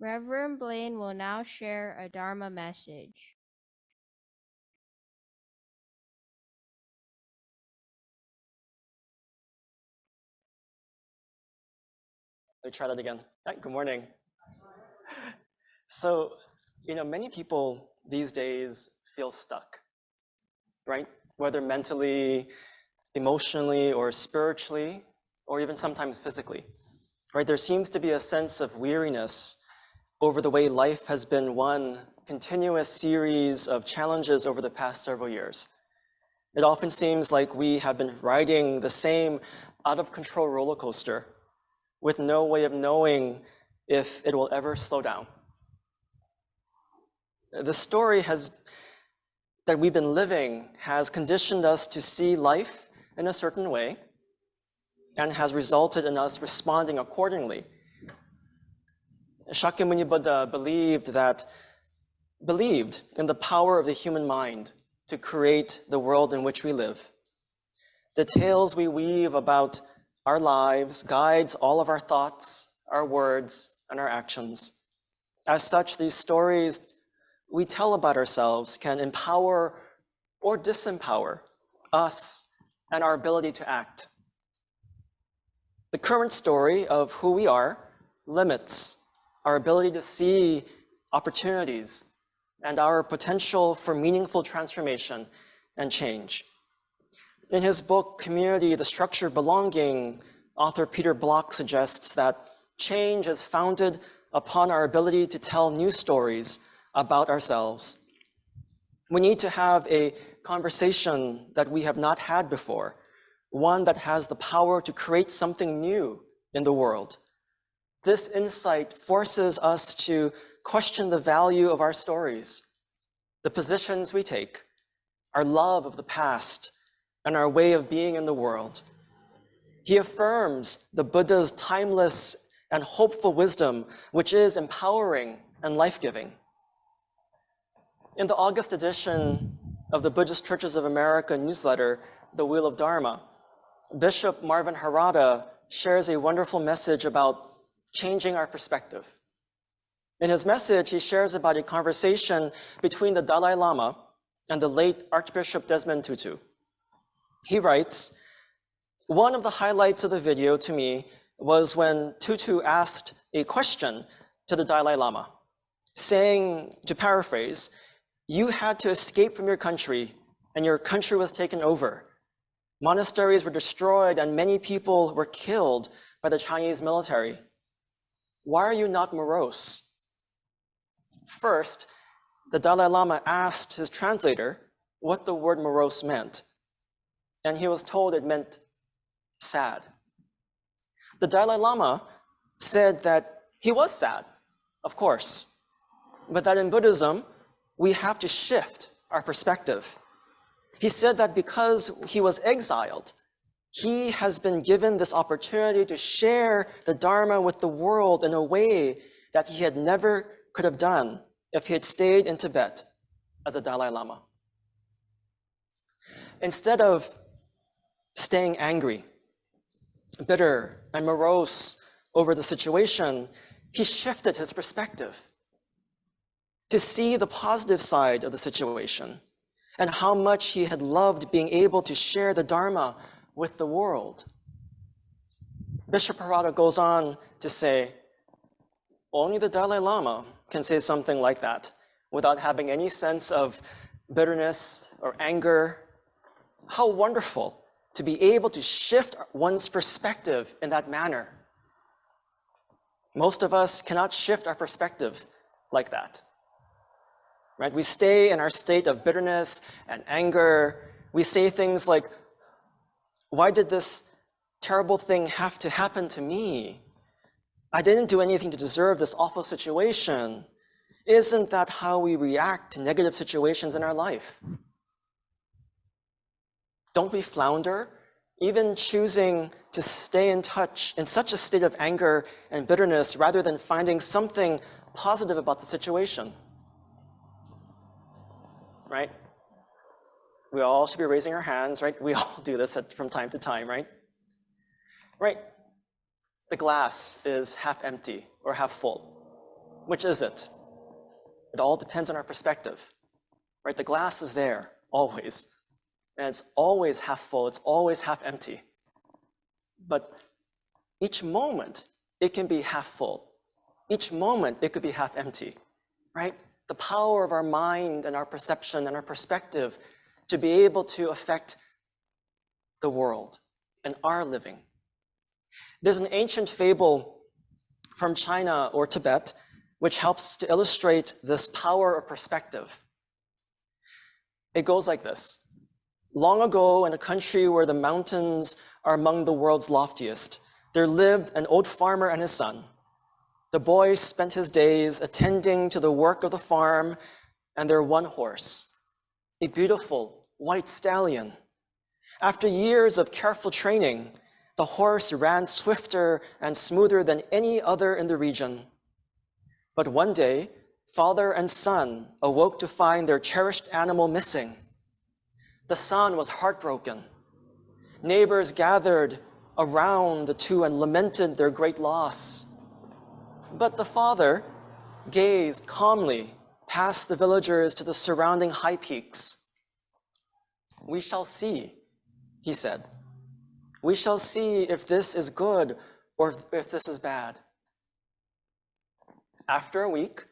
Reverend Blaine will now share a Dharma message. Let me try that again. Hi, good morning. So, many people these days feel stuck, right? Whether mentally, emotionally, or spiritually, or even sometimes physically, right? There seems to be a sense of weariness over the way life has been one continuous series of challenges over the past several years. It often seems like we have been riding the same out-of-control roller coaster with no way of knowing if it will ever slow down. The story that we've been living has conditioned us to see life in a certain way and has resulted in us responding accordingly. Shakyamuni Buddha believed in the power of the human mind to create the world in which we live. The tales we weave about our lives guides all of our thoughts, our words, and our actions. As such, these stories we tell about ourselves can empower or disempower us and our ability to act. The current story of who we are limits our ability to see opportunities and our potential for meaningful transformation and change. In his book, Community, the Structure of Belonging, author Peter Block suggests that change is founded upon our ability to tell new stories about ourselves. We need to have a conversation that we have not had before, one that has the power to create something new in the world. This insight forces us to question the value of our stories, the positions we take, our love of the past, and our way of being in the world. He affirms the Buddha's timeless and hopeful wisdom, which is empowering and life-giving. In the August edition of the Buddhist Churches of America newsletter, The Wheel of Dharma, Bishop Marvin Harada shares a wonderful message about changing our perspective. In his message, he shares about a conversation between the Dalai Lama and the late Archbishop Desmond Tutu. He writes, "One of the highlights of the video to me was when Tutu asked a question to the Dalai Lama, saying, to paraphrase, 'You had to escape from your country, and your country was taken over. Monasteries were destroyed, and many people were killed by the Chinese military. Why are you not morose?' First, the Dalai Lama asked his translator what the word morose meant, and he was told it meant sad. The Dalai Lama said that he was sad, of course, but that in Buddhism, we have to shift our perspective. He said that because he was exiled, he has been given this opportunity to share the Dharma with the world in a way that he had never could have done if he had stayed in Tibet as a Dalai Lama. Instead of staying angry, bitter, and morose over the situation, he shifted his perspective to see the positive side of the situation and how much he had loved being able to share the Dharma with the world. Bishop Harada goes on to say, only the Dalai Lama can say something like that without having any sense of bitterness or anger. How wonderful to be able to shift one's perspective in that manner. Most of us cannot shift our perspective like that. Right? We stay in our state of bitterness and anger. We say things like, why did this terrible thing have to happen to me? I didn't do anything to deserve this awful situation. Isn't that how we react to negative situations in our life? Don't we flounder, even choosing to stay in touch in such a state of anger and bitterness rather than finding something positive about the situation? Right? We all should be raising our hands, right? We all do this from time to time, right? Right. The glass is half empty or half full. Which is it? It all depends on our perspective, right? The glass is there, always. And it's always half full, it's always half empty. But each moment, it can be half full. Each moment, it could be half empty, right? The power of our mind and our perception and our perspective to be able to affect the world and our living. There's an ancient fable from China or Tibet which helps to illustrate this power of perspective. It goes like this. Long ago, in a country where the mountains are among the world's loftiest, there lived an old farmer and his son. The boy spent his days attending to the work of the farm and their one horse, a beautiful white stallion. After years of careful training, the horse ran swifter and smoother than any other in the region. But one day, father and son awoke to find their cherished animal missing. The son was heartbroken. Neighbors gathered around the two and lamented their great loss. But the father gazed calmly past the villagers to the surrounding high peaks. "We shall see," he said. "We shall see if this is good or if this is bad." After a week,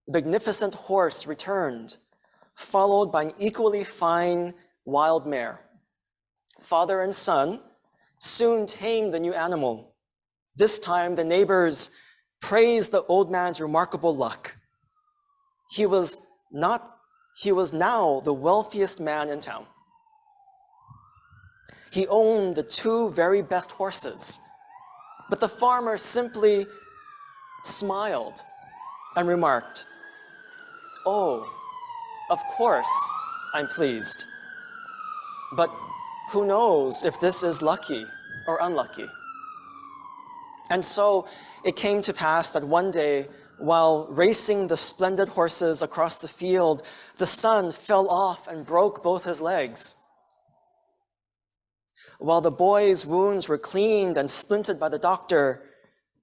the magnificent horse returned, followed by an equally fine wild mare. Father and son soon tamed the new animal. This time, the neighbors praised the old man's remarkable luck. He was now the wealthiest man in town. He owned the two very best horses, but the farmer simply smiled and remarked, "Oh, of course, I'm pleased. But who knows if this is lucky or unlucky?" And so it came to pass that one day, while racing the splendid horses across the field, the son fell off and broke both his legs. While the boy's wounds were cleaned and splinted by the doctor,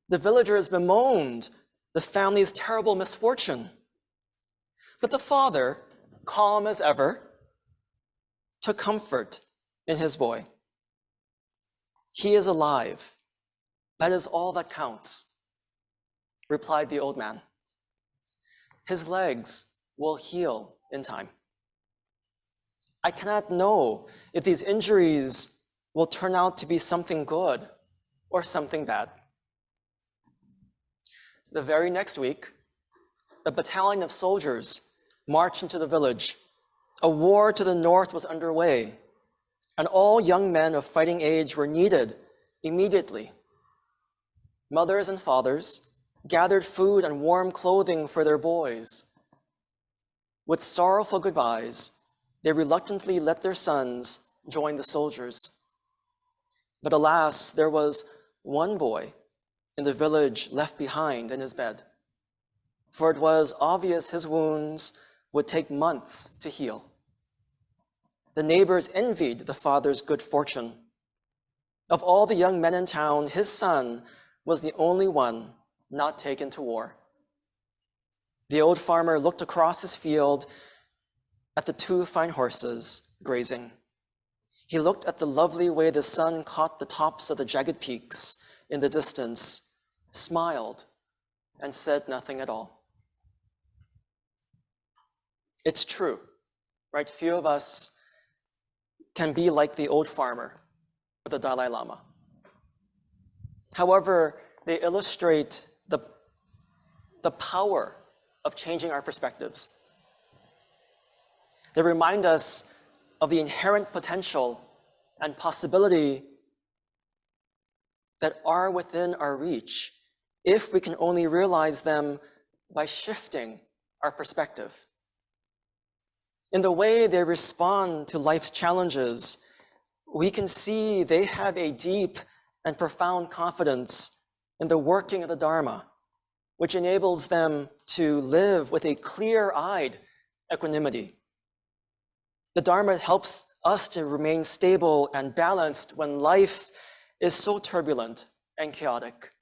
the villagers bemoaned the family's terrible misfortune. But the father, calm as ever, took comfort in his boy. "He is alive. That is all that counts," replied the old man. "His legs will heal in time. I cannot know if these injuries will turn out to be something good or something bad." The very next week, a battalion of soldiers marched into the village. A war to the north was underway, and all young men of fighting age were needed immediately. Mothers and fathers gathered food and warm clothing for their boys. With sorrowful goodbyes, they reluctantly let their sons join the soldiers. But alas, there was one boy in the village left behind in his bed, for it was obvious his wounds would take months to heal. The neighbors envied the father's good fortune. Of all the young men in town, his son was the only one not taken to war. The old farmer looked across his field at the two fine horses grazing. He looked at the lovely way the sun caught the tops of the jagged peaks in the distance, smiled, and said nothing at all. It's true, right? Few of us can be like the old farmer or the Dalai Lama. However, they illustrate the power of changing our perspectives. They remind us of the inherent potential and possibility that are within our reach if we can only realize them by shifting our perspective. In the way they respond to life's challenges, we can see they have a deep and profound confidence in the working of the Dharma, which enables them to live with a clear-eyed equanimity. The Dharma helps us to remain stable and balanced when life is so turbulent and chaotic.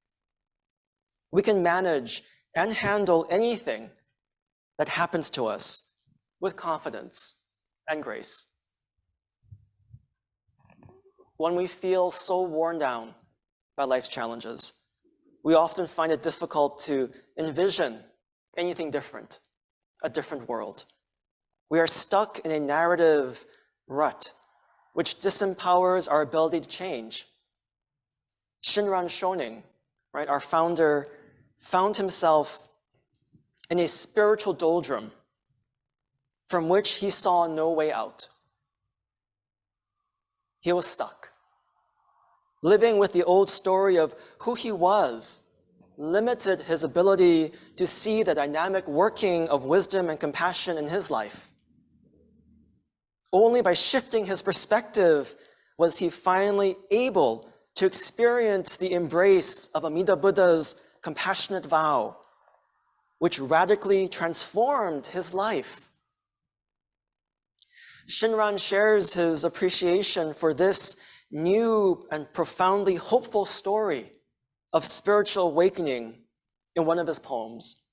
We can manage and handle anything that happens to us with confidence and grace. When we feel so worn down by life's challenges, we often find it difficult to envision anything different, a different world. We are stuck in a narrative rut which disempowers our ability to change. Shinran Shonin, right, our founder, found himself in a spiritual doldrum from which he saw no way out. He was stuck, living with the old story of who he was, limited his ability to see the dynamic working of wisdom and compassion in his life. Only by shifting his perspective was he finally able to experience the embrace of Amida Buddha's compassionate vow, which radically transformed his life. Shinran shares his appreciation for this new and profoundly hopeful story of spiritual awakening in one of his poems.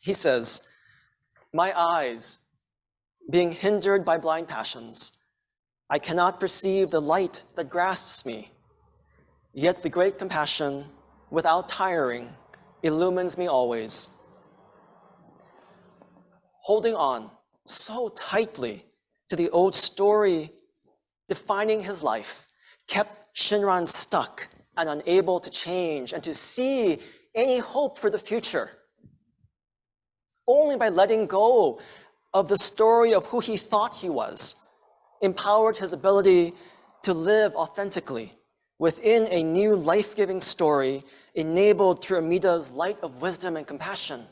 He says, "My eyes, being hindered by blind passions, I cannot perceive the light that grasps me. Yet the great compassion, without tiring, illumines me always." Holding on so tightly to the old story defining his life kept Shinran stuck and unable to change and to see any hope for the future. Only by letting go of the story of who he thought he was empowered his ability to live authentically within a new life-giving story enabled through Amida's light of wisdom and compassion.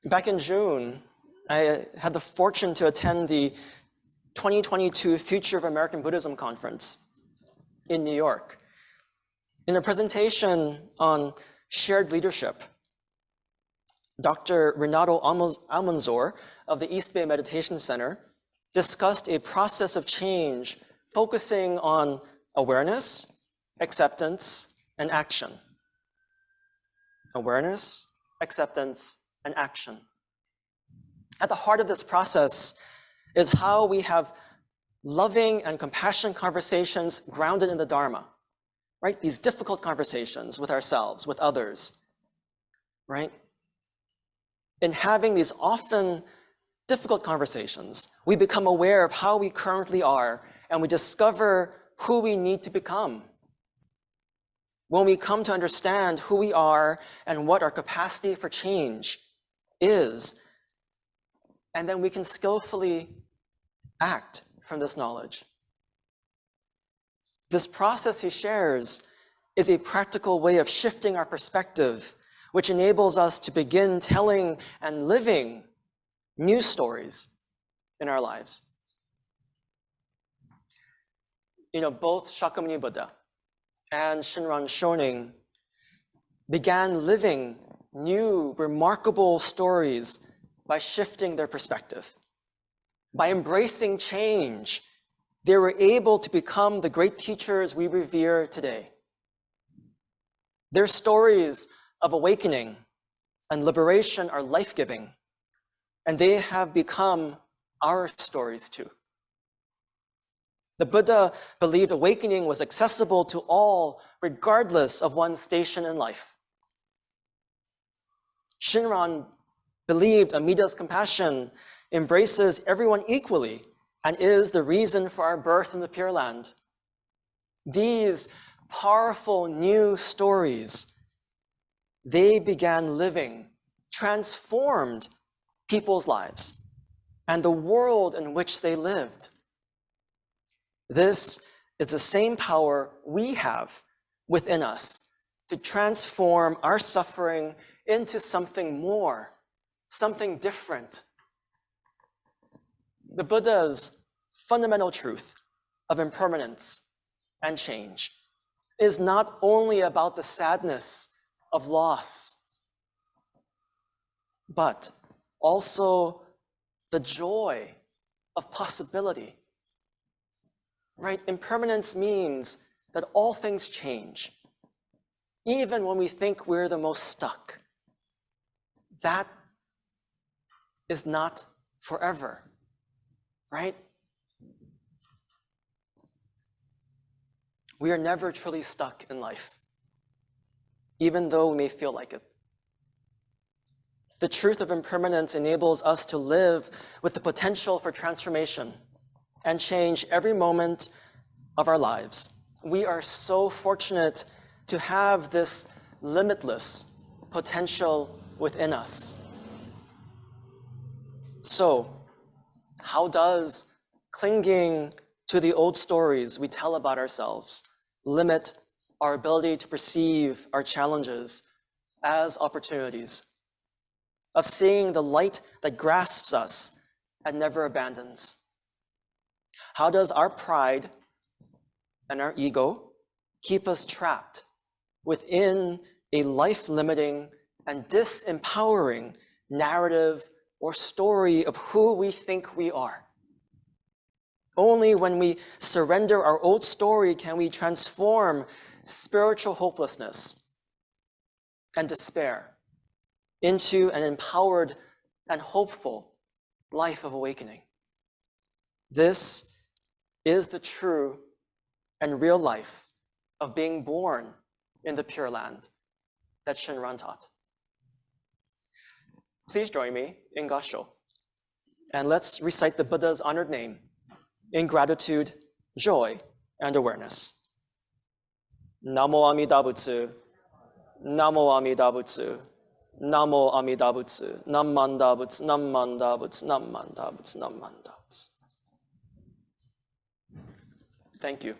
Back in June, I had the fortune to attend the 2022 Future of American Buddhism Conference in New York. In a presentation on shared leadership, Dr. Renato Almanzor of the East Bay Meditation Center discussed a process of change focusing on awareness, acceptance, and action. Awareness, acceptance, and action. At the heart of this process is how we have loving and compassionate conversations grounded in the Dharma, right? These difficult conversations with ourselves, with others, right? In having these often difficult conversations, we become aware of how we currently are and we discover who we need to become. When we come to understand who we are and what our capacity for change is, and then we can skillfully act from this knowledge. This process he shares is a practical way of shifting our perspective, which enables us to begin telling and living new stories in our lives. Both Shakyamuni Buddha and Shinran Shonin began living new, remarkable stories by shifting their perspective. By embracing change, they were able to become the great teachers we revere today. Their stories of awakening and liberation are life-giving, and they have become our stories too. The Buddha believed awakening was accessible to all, regardless of one's station in life. Shinran believed Amida's compassion embraces everyone equally and is the reason for our birth in the Pure Land. These powerful new stories, they began living, transformed people's lives and the world in which they lived. This is the same power we have within us to transform our suffering into something more, something different. The Buddha's fundamental truth of impermanence and change is not only about the sadness of loss, but also the joy of possibility. Right? Impermanence means that all things change. even when we think we're the most stuck. That is not forever, right? We are never truly stuck in life, even though we may feel like it. The truth of impermanence enables us to live with the potential for transformation and change every moment of our lives. We are so fortunate to have this limitless potential within us. So, how does clinging to the old stories we tell about ourselves limit our ability to perceive our challenges as opportunities, of seeing the light that grasps us and never abandons? How does our pride and our ego keep us trapped within a life-limiting and disempowering narrative or story of who we think we are? Only when we surrender our old story can we transform spiritual hopelessness and despair into an empowered and hopeful life of awakening. This is the true and real life of being born in the Pure Land that Shinran taught. Please join me in Gassho, and let's recite the Buddha's honored name in gratitude, joy, and awareness. Namo Amida Butsu, Namo Amida Butsu, Namo Amida Butsu, Nammanda Butsu, Nammanda Butsu, Nammanda Butsu, Nammanda Butsu. Thank you.